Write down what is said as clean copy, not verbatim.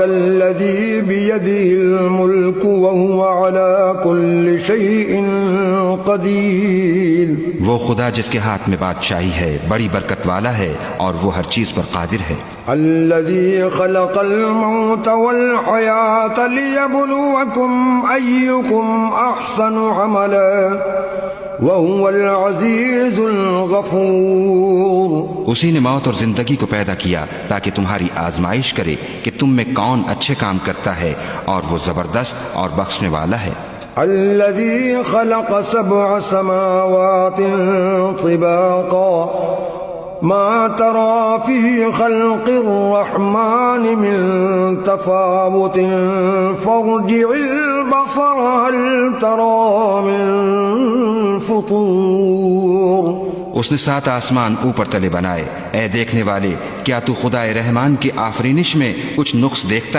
الذي بيده الملك وهو على كل شيء قدير. وہ خدا جس کے ہاتھ میں بادشاہی ہے بڑی برکت والا ہے اور وہ ہر چیز پر قادر ہے. الذي خلق الموت والحياة ليبلوكم أيكم أحسن عملا وهو العزيز الغفور. اسی نے موت اور زندگی کو پیدا کیا تاکہ تمہاری آزمائش کرے کہ تم میں کون اچھے کام کرتا ہے اور وہ زبردست اور بخشنے والا ہے. الذي خلق 7 سماوات طباقا ما ترى في خلق الرحمن من تفاوت فارجع البصر هل ترى من فطور. اس نے 7 آسمان اوپر تلے بنائے. اے دیکھنے والے، کیا تو خدائے رحمان کی آفرینش میں کچھ نقص دیکھتا